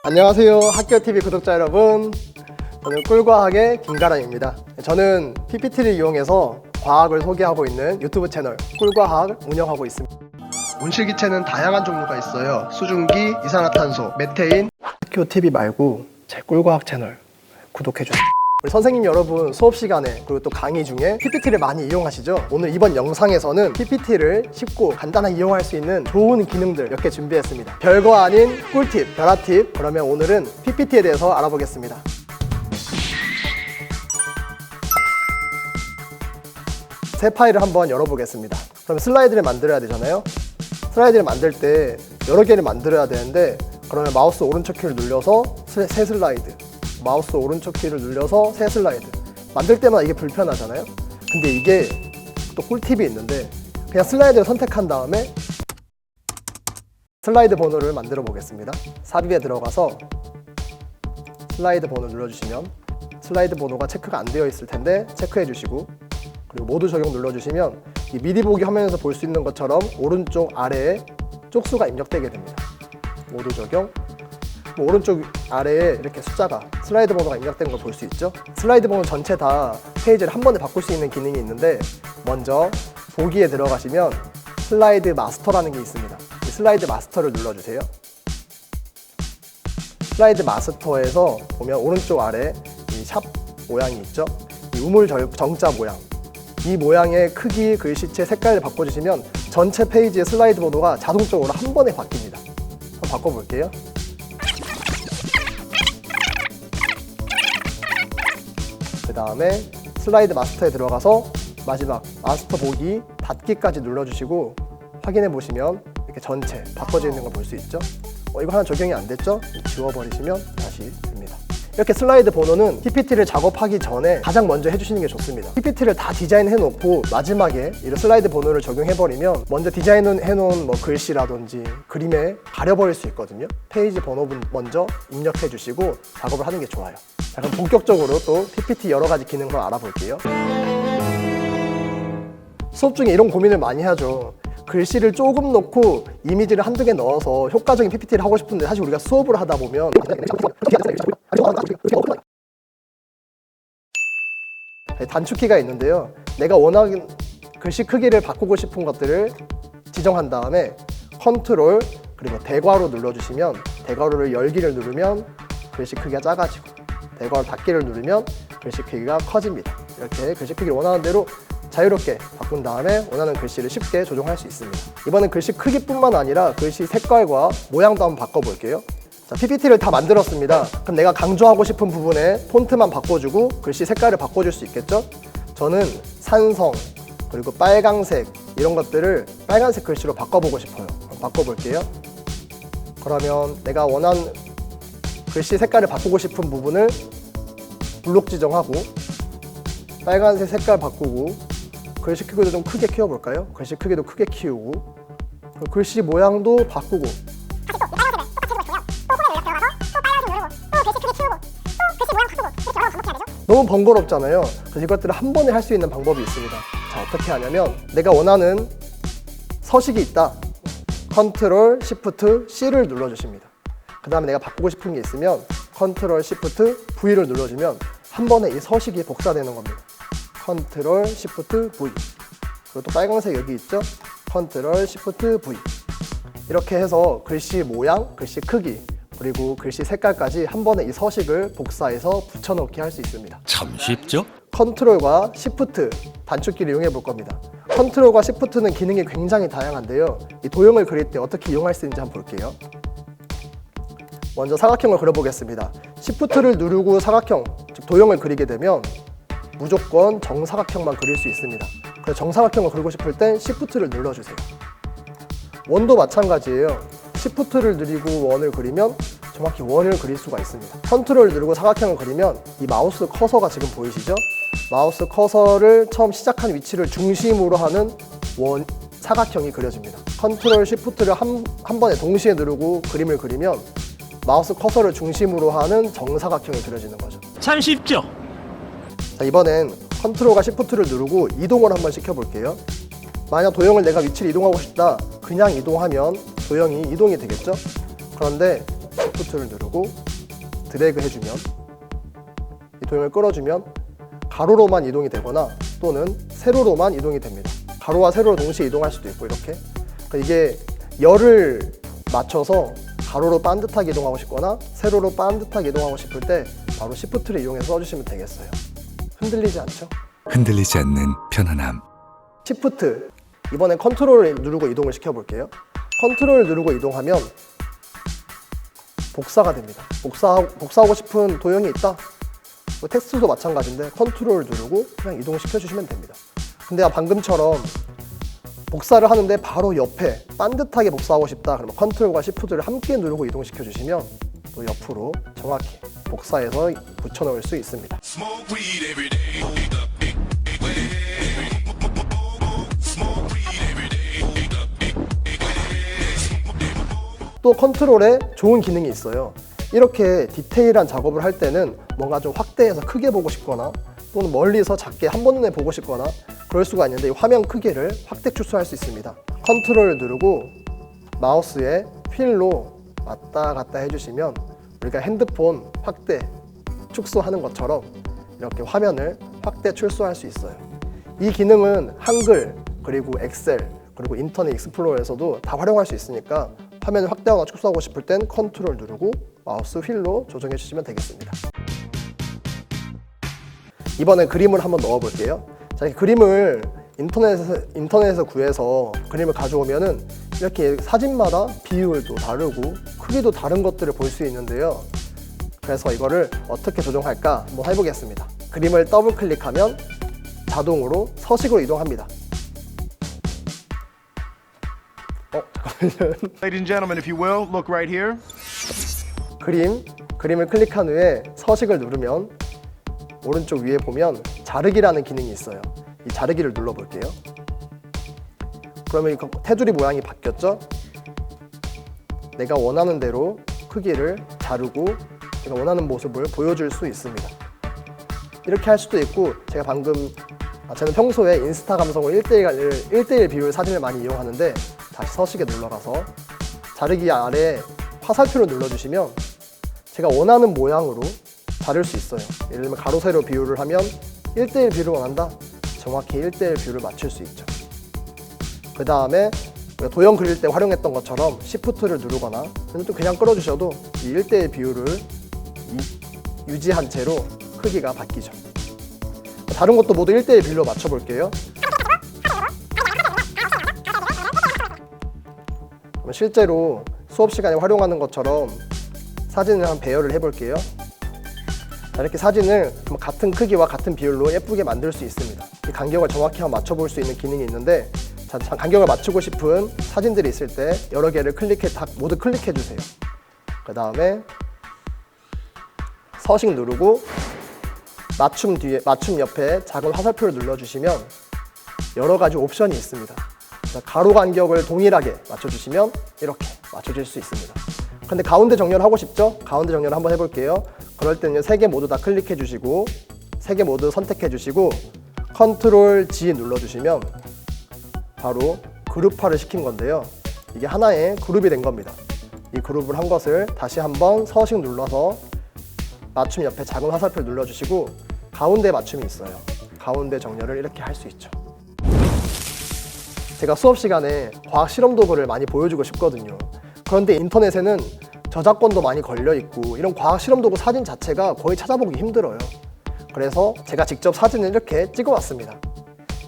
안녕하세요, 학교TV 구독자 여러분. 저는 꿀과학의 김가람입니다. 저는 PPT를 이용해서 과학을 소개하고 있는 유튜브 채널 꿀과학을 운영하고 있습니다. 온실기체는 다양한 종류가 있어요. 수증기, 이산화탄소, 메테인. 학교TV 말고 제 꿀과학 채널 구독해주세요. 우리 선생님 여러분 수업 시간에 그리고 또 강의 중에 PPT를 많이 이용하시죠? 오늘 이번 영상에서는 PPT를 쉽고 간단하게 이용할 수 있는 좋은 기능들 몇 개 준비했습니다. 별거 아닌 꿀팁, 별아팁. 그러면 오늘은 PPT에 대해서 알아보겠습니다. 새 파일을 한번 열어보겠습니다. 그럼 슬라이드를 만들어야 되잖아요. 슬라이드를 만들 때 여러 개를 만들어야 되는데, 그러면 마우스 오른쪽 키를 눌러서 새 슬라이드, 마우스 오른쪽 키를 눌려서 새 슬라이드. 만들 때마다 이게 불편하잖아요. 근데 이게 또 꿀팁이 있는데, 그냥 슬라이드를 선택한 다음에 슬라이드 번호를 만들어 보겠습니다. 삽입에 들어가서 슬라이드 번호 눌러주시면 슬라이드 번호가 체크가 안 되어 있을 텐데 체크해 주시고, 그리고 모두 적용 눌러주시면 이 미리 보기 화면에서 볼 수 있는 것처럼 오른쪽 아래에 쪽수가 입력되게 됩니다. 모두 적용. 오른쪽 아래에 이렇게 숫자가, 슬라이드 번호가 입력된 걸 볼 수 있죠. 슬라이드 번호 전체 다 페이지를 한 번에 바꿀 수 있는 기능이 있는데, 먼저 보기에 들어가시면 슬라이드 마스터라는 게 있습니다. 이 슬라이드 마스터를 눌러주세요. 슬라이드 마스터에서 보면 오른쪽 아래 이 샵 모양이 있죠. 이 우물 정자 모양, 이 모양의 크기, 글씨체, 색깔을 바꿔주시면 전체 페이지의 슬라이드 번호가 자동적으로 한 번에 바뀝니다. 한번 바꿔볼게요. 그 다음에 슬라이드 마스터에 들어가서 마지막 마스터 보기 닫기까지 눌러주시고 확인해 보시면 이렇게 전체 바꿔져 있는 걸 볼 수 있죠. 이거 하나 적용이 안 됐죠? 지워버리시면 다시 됩니다. 이렇게 슬라이드 번호는 PPT를 작업하기 전에 가장 먼저 해주시는 게 좋습니다. PPT를 다 디자인해 놓고 마지막에 이런 슬라이드 번호를 적용해버리면 먼저 디자인해 놓은 글씨라든지 그림에 가려버릴 수 있거든요. 페이지 번호 먼저 입력해 주시고 작업을 하는 게 좋아요. 자, 그럼 본격적으로 또 PPT 여러 가지 기능을 알아볼게요. 수업 중에 이런 고민을 많이 하죠. 글씨를 조금 넣고 이미지를 한두 개 넣어서 효과적인 PPT를 하고 싶은데, 사실 우리가 수업을 하다 보면 단축키가 있는데요. 내가 원하는 글씨 크기를 바꾸고 싶은 것들을 지정한 다음에 컨트롤 그리고 대괄호 눌러주시면, 대괄호를 열기를 누르면 글씨 크기가 작아지고, 대괄호 닫기를 누르면 글씨 크기가 커집니다. 이렇게 글씨 크기를 원하는 대로 자유롭게 바꾼 다음에 원하는 글씨를 쉽게 조정할 수 있습니다. 이번엔 글씨 크기뿐만 아니라 글씨 색깔과 모양도 한번 바꿔볼게요. 자, PPT를 다 만들었습니다. 그럼 내가 강조하고 싶은 부분에 폰트만 바꿔주고 글씨 색깔을 바꿔줄 수 있겠죠? 저는 산성 그리고 빨강색 이런 것들을 빨간색 글씨로 바꿔보고 싶어요. 바꿔볼게요. 그러면 내가 원하는 글씨 색깔을 바꾸고 싶은 부분을 블록 지정하고 빨간색 색깔 바꾸고, 글씨 크기도 좀 크게 키워볼까요? 글씨 크기도 크게 키우고, 글씨 모양도 바꾸고. 너무 번거롭잖아요. 그래서 이것들을 한 번에 할 수 있는 방법이 있습니다. 자, 어떻게 하냐면 내가 원하는 서식이 있다. 컨트롤 시프트 C를 눌러주십니다. 그 다음에 내가 바꾸고 싶은 게 있으면 컨트롤 시프트 V를 눌러주면 한 번에 이 서식이 복사되는 겁니다. 컨트롤 시프트 V. 그리고 또 빨간색 여기 있죠? 컨트롤 시프트 V. 이렇게 해서 글씨 모양, 글씨 크기, 그리고 글씨 색깔까지 한 번에 이 서식을 복사해서 붙여넣기 할 수 있습니다. 참 쉽죠? 컨트롤과 시프트 단축키를 이용해 볼 겁니다. 컨트롤과 시프트는 기능이 굉장히 다양한데요. 이 도형을 그릴 때 어떻게 이용할 수 있는지 한번 볼게요. 먼저 사각형을 그려보겠습니다. 시프트를 누르고 사각형, 즉 도형을 그리게 되면 무조건 정사각형만 그릴 수 있습니다. 그래서 정사각형을 그리고 싶을 땐 시프트를 눌러주세요. 원도 마찬가지예요. 시프트를 누르고 원을 그리면 정확히 원을 그릴 수가 있습니다. 컨트롤을 누르고 사각형을 그리면 이 마우스 커서가 지금 보이시죠? 마우스 커서를 처음 시작한 위치를 중심으로 하는 사각형이 그려집니다. 컨트롤 시프트를 한 번에 동시에 누르고 그림을 그리면 마우스 커서를 중심으로 하는 정사각형이 그려지는 거죠. 참 쉽죠? 자, 이번엔 컨트롤과 시프트를 누르고 이동을 한번 시켜볼게요. 만약 도형을 내가 위치를 이동하고 싶다, 그냥 이동하면 도형이 이동이 되겠죠? 그런데 Shift를 누르고 드래그 해주면 이 도형을 끌어주면 가로로만 이동이 되거나 또는 세로로만 이동이 됩니다. 가로와 세로로 동시에 이동할 수도 있고 이렇게. 그러니까 이게 열을 맞춰서 가로로 반듯하게 이동하고 싶거나 세로로 반듯하게 이동하고 싶을 때 바로 Shift를 이용해서 써주시면 되겠어요. 흔들리지 않죠? 흔들리지 않는 편안함. Shift, 이번엔 컨트롤을 누르고 이동을 시켜볼게요. 컨트롤을 누르고 이동하면 복사가 됩니다. 복사하고 싶은 도형이 있다? 뭐 텍스트도 마찬가지인데 컨트롤을 누르고 그냥 이동시켜 주시면 됩니다. 근데 방금처럼 복사를 하는데 바로 옆에 반듯하게 복사하고 싶다 그러면 컨트롤과 Shift를 함께 누르고 이동시켜 주시면 또 옆으로 정확히 복사해서 붙여 넣을 수 있습니다. 또 컨트롤에 좋은 기능이 있어요. 이렇게 디테일한 작업을 할 때는 뭔가 좀 확대해서 크게 보고 싶거나 또는 멀리서 작게 한 번에 보고 싶거나 그럴 수가 있는데 이 화면 크기를 확대 축소할 수 있습니다. 컨트롤을 누르고 마우스에 휠로 왔다 갔다 해주시면 우리가 핸드폰 확대 축소하는 것처럼 이렇게 화면을 확대 축소할 수 있어요. 이 기능은 한글 그리고 엑셀 그리고 인터넷 익스플로러에서도 다 활용할 수 있으니까 화면을 확대하거나 축소하고 싶을 땐 컨트롤 누르고 마우스 휠로 조정해 주시면 되겠습니다. 이번엔 그림을 한번 넣어 볼게요. 자, 이 그림을 인터넷에서 구해서 그림을 가져오면은 이렇게 사진마다 비율도 다르고 크기도 다른 것들을 볼 수 있는데요. 그래서 이거를 어떻게 조정할까 한번 해보겠습니다. 그림을 더블 클릭하면 자동으로 서식으로 이동합니다. 잠깐만요. Ladies and gentlemen, if you will, look right here. 그림을 클릭한 후에 서식을 누르면 오른쪽 위에 보면 자르기라는 기능이 있어요. 이 자르기를 눌러볼게요. 그러면 이 테두리 모양이 바뀌었죠? 내가 원하는 대로 크기를 자르고 내가 원하는 모습을 보여줄 수 있습니다. 이렇게 할 수도 있고 제가 방금 저는 평소에 인스타 감성을 1:1 비율 사진을 많이 이용하는데 다시 서식에 눌러가서 자르기 아래 화살표를 눌러주시면 제가 원하는 모양으로 자를 수 있어요. 예를 들면 가로 세로 비율을 하면 1:1 비율을 원한다? 정확히 1:1 비율을 맞출 수 있죠. 그 다음에 도형 그릴 때 활용했던 것처럼 Shift를 누르거나 또 그냥 끌어주셔도 이 1:1 비율을 유지한 채로 크기가 바뀌죠. 다른 것도 모두 1:1 비율로 맞춰볼게요. 실제로 수업 시간에 활용하는 것처럼 사진을 한번 배열을 해볼게요. 이렇게 사진을 같은 크기와 같은 비율로 예쁘게 만들 수 있습니다. 이 간격을 정확히 한번 맞춰볼 수 있는 기능이 있는데 간격을 맞추고 싶은 사진들이 있을 때 여러 개를 모두 클릭해 주세요. 그 다음에 서식 누르고 맞춤 옆에 작은 화살표를 눌러주시면 여러 가지 옵션이 있습니다. 가로 간격을 동일하게 맞춰주시면 이렇게 맞춰질 수 있습니다. 근데 가운데 정렬 하고 싶죠? 가운데 정렬 한번 해볼게요. 그럴 때는 3개 모두 다 클릭해 주시고 3개 모두 선택해 주시고 컨트롤 G 눌러주시면 바로 그룹화를 시킨 건데요. 이게 하나의 그룹이 된 겁니다. 이 그룹을 한 것을 다시 한번 서식 눌러서 맞춤 옆에 작은 화살표를 눌러주시고 가운데 맞춤이 있어요. 가운데 정렬을 이렇게 할 수 있죠. 제가 수업 시간에 과학 실험 도구를 많이 보여주고 싶거든요. 그런데 인터넷에는 저작권도 많이 걸려 있고 이런 과학 실험 도구 사진 자체가 거의 찾아보기 힘들어요. 그래서 제가 직접 사진을 이렇게 찍어 왔습니다.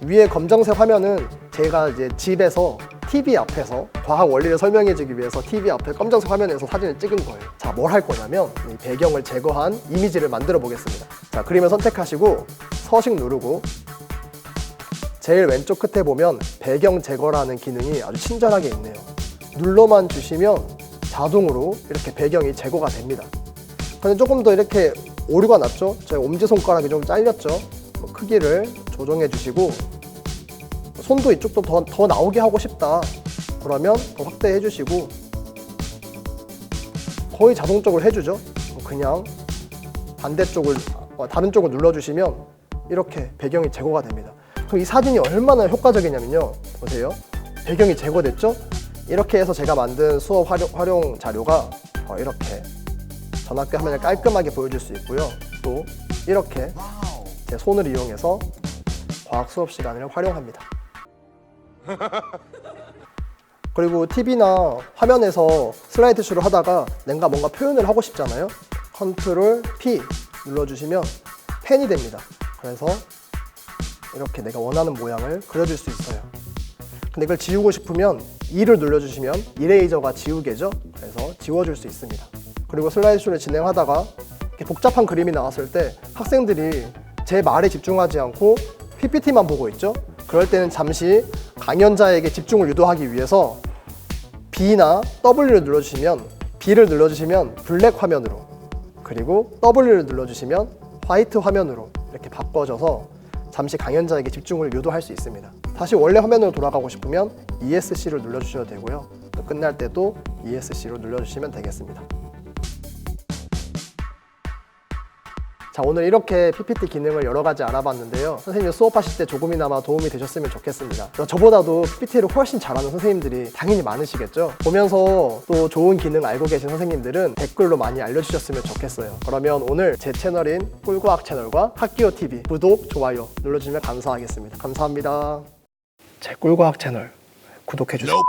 위에 검정색 화면은 제가 이제 집에서 TV 앞에서 과학 원리를 설명해 주기 위해서 TV 앞에 검정색 화면에서 사진을 찍은 거예요. 자, 뭘 할 거냐면 이 배경을 제거한 이미지를 만들어 보겠습니다. 자, 그림을 선택하시고 서식 누르고 제일 왼쪽 끝에 보면 배경 제거라는 기능이 아주 친절하게 있네요. 눌러만 주시면 자동으로 이렇게 배경이 제거가 됩니다. 근데 조금 더 이렇게 오류가 났죠? 제 엄지손가락이 좀 잘렸죠? 크기를 조정해 주시고 손도 이쪽도 더 나오게 하고 싶다 그러면 더 확대해 주시고 거의 자동적으로 해주죠. 그냥 반대쪽을 다른 쪽을 눌러주시면 이렇게 배경이 제거가 됩니다. 그럼 이 사진이 얼마나 효과적이냐면요, 보세요. 배경이 제거됐죠? 이렇게 해서 제가 만든 수업 활용 자료가 이렇게 전학교 화면을 깔끔하게 보여줄 수 있고요. 또 이렇게 제 손을 이용해서 과학 수업 시간을 활용합니다. 그리고 TV나 화면에서 슬라이드 쇼를 하다가 내가 뭔가 표현을 하고 싶잖아요. 컨트롤 P 눌러주시면 펜이 됩니다. 그래서 이렇게 내가 원하는 모양을 그려줄 수 있어요. 근데 이걸 지우고 싶으면 E를 눌러주시면 이레이저가 지우개죠. 그래서 지워줄 수 있습니다. 그리고 슬라이드쇼를 진행하다가 이렇게 복잡한 그림이 나왔을 때 학생들이 제 말에 집중하지 않고 PPT만 보고 있죠. 그럴 때는 잠시 강연자에게 집중을 유도하기 위해서 B나 W를 눌러주시면 B를 눌러주시면 블랙 화면으로, 그리고 W를 눌러주시면 화이트 화면으로 이렇게 바꿔줘서 잠시 강연자에게 집중을 유도할 수 있습니다. 다시 원래 화면으로 돌아가고 싶으면 ESC를 눌러주셔도 되고요. 또 끝날 때도 ESC로 눌러주시면 되겠습니다. 자, 오늘 이렇게 PPT 기능을 여러 가지 알아봤는데요. 선생님 수업하실 때 조금이나마 도움이 되셨으면 좋겠습니다. 저보다도 PPT를 훨씬 잘하는 선생님들이 당연히 많으시겠죠. 보면서 또 좋은 기능 알고 계신 선생님들은 댓글로 많이 알려주셨으면 좋겠어요. 그러면 오늘 제 채널인 꿀과학 채널과 학기호TV 구독, 좋아요 눌러주시면 감사하겠습니다. 감사합니다. 제 꿀과학 채널 구독해주세요.